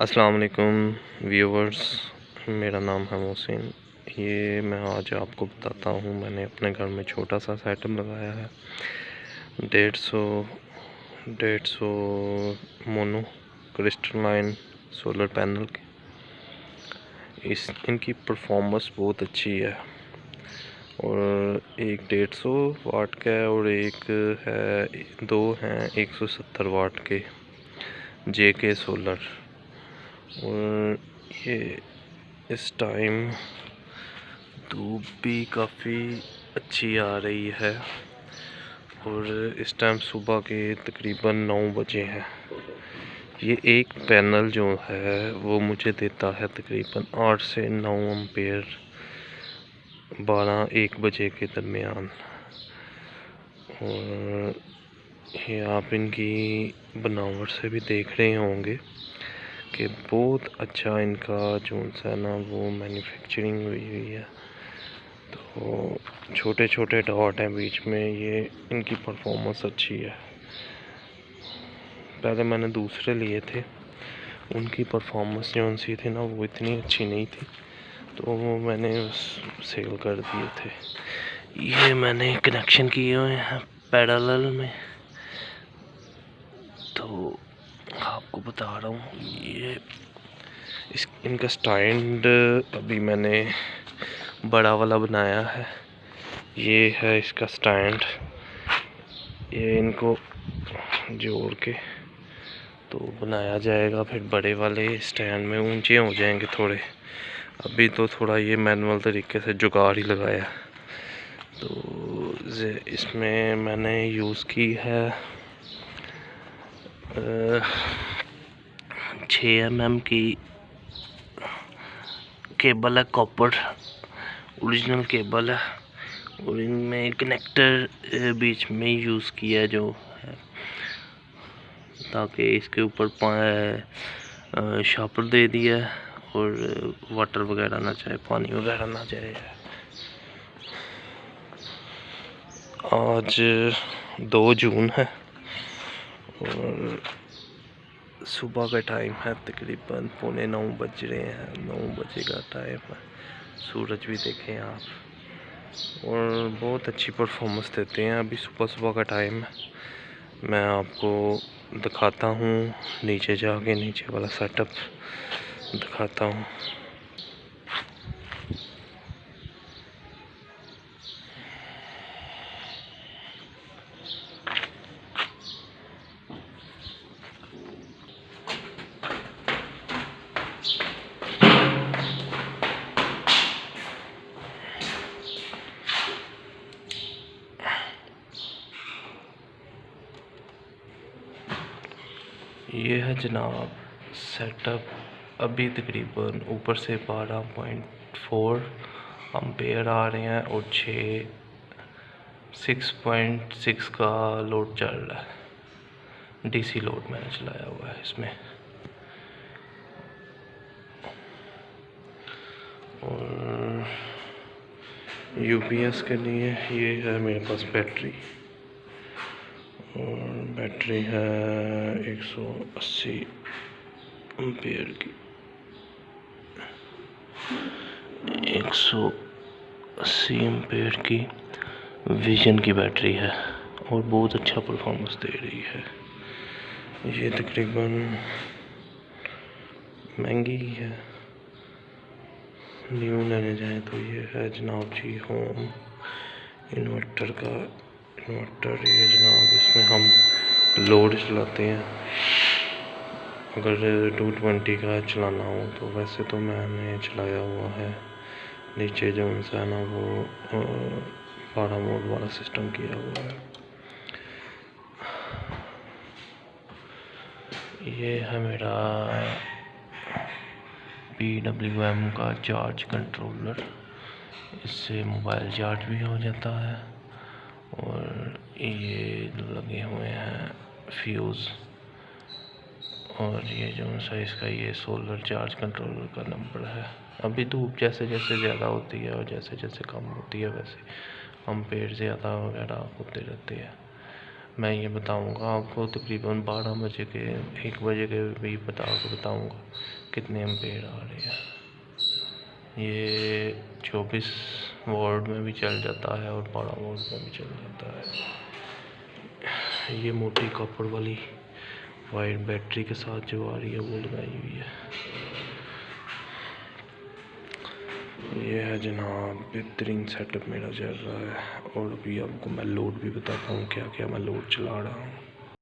अस्सलाम वालेकुम व्यूवर्स, मेरा नाम है mohsin। ये मैं आज आपको बताता हूँ, मैंने अपने घर में छोटा सा सेटअप लगाया है। 150 मोनो क्रिस्टलाइन सोलर पैनल की। इनकी परफॉर्मेंस बहुत अच्छी है और एक 150 वाट का है और एक है, दो हैं 170 वाट के JK सोलर। और ये इस टाइम धूप भी काफ़ी अच्छी आ रही है और इस टाइम सुबह के तकरीबन 9 बजे हैं। ये एक पैनल जो है वो मुझे देता है तकरीबन 8 से 9 एम्पेयर 12-1 बजे के दरमियान। और ये आप इनकी बनावट से भी देख रहे होंगे कि बहुत अच्छा इनका जो है ना वो मैन्युफैक्चरिंग हुई है। तो छोटे छोटे डॉट हैं बीच में, ये इनकी परफॉर्मेंस अच्छी है। पहले मैंने दूसरे लिए थे, उनकी परफॉर्मेंस जो सी थी ना वो इतनी अच्छी नहीं थी, तो वो मैंने सेल कर दिए थे। ये मैंने कनेक्शन किए हुए हैं पैरेलल में, तो आपको बता रहा हूँ। ये इनका स्टैंड अभी मैंने बड़ा वाला बनाया है। ये है इसका स्टैंड, ये इनको जोड़ के तो बनाया जाएगा, फिर बड़े वाले स्टैंड में ऊंचे हो जाएंगे थोड़े। अभी तो थोड़ा ये मैनुअल तरीके से जुगाड़ ही लगाया। तो इसमें मैंने यूज़ की है 6 mm की केबल है, कॉपर ओरिजिनल केबल है। और इनमें कनेक्टर बीच में यूज़ किया जो है, ताकि इसके ऊपर शापर दे दिया और वाटर वगैरह ना जाए, पानी वगैरह ना जाए। आज 2 जून है और सुबह का टाइम है, तकरीबन 8:45 बज रहे हैं। 9 बजे का टाइम है, सूरज भी देखें आप, और बहुत अच्छी परफॉर्मेंस देते हैं। अभी सुबह सुबह का टाइम है, मैं आपको दिखाता हूँ नीचे जाके, नीचे वाला सेटअप दिखाता हूँ। ये है जनाब सेटअप। अभी तकरीबन ऊपर से 12.4 एम्पेयर आ रहे हैं और 6.6 का लोड चल रहा है। DC लोड मैंने चलाया हुआ है इसमें। और UPS के लिए ये है मेरे पास बैटरी, और बैटरी है 180 एम्पेयर की, 180 एम्पेयर की विजन की बैटरी है और बहुत अच्छा परफॉर्मेंस दे रही है। ये तकरीबन महंगी ही है, न्यू लेने जाए तो। ये है जनाब जी होम इन्वर्टर का इन्वर्टर। ये जनाब इसमें हम लोड चलाते हैं, अगर 220 का चलाना हो तो। वैसे तो मैंने चलाया हुआ है, नीचे जो है ना वो 12 वोल्ट वाला सिस्टम किया हुआ है। ये है मेरा PWM का चार्ज कंट्रोलर, इससे मोबाइल चार्ज भी हो जाता है। और ये लगे हुए हैं फ्यूज़, और ये जो सा इसका ये सोलर चार्ज कंट्रोलर का नंबर है। अभी धूप जैसे जैसे ज़्यादा होती है और जैसे जैसे कम होती है, वैसे एम्पेयर ज़्यादा वगैरह होते रहते हैं। मैं ये बताऊंगा आपको तकरीबन 12 बजे के 1 बजे के भी बताऊंगा कितने एम्पेयर आ रहे हैं। ये 24 वोल्ट में भी चल जाता है और 12 वोल्ट में भी चल जाता है। ये मोटी कॉपर वाली वाइट बैटरी के साथ जो आ रही है वो लगाई हुई है। ये है जनाब बेहतरीन सेटअप मेरा चल रहा है। और अभी आपको मैं लोड भी बताता हूँ क्या क्या मैं लोड चला रहा हूँ।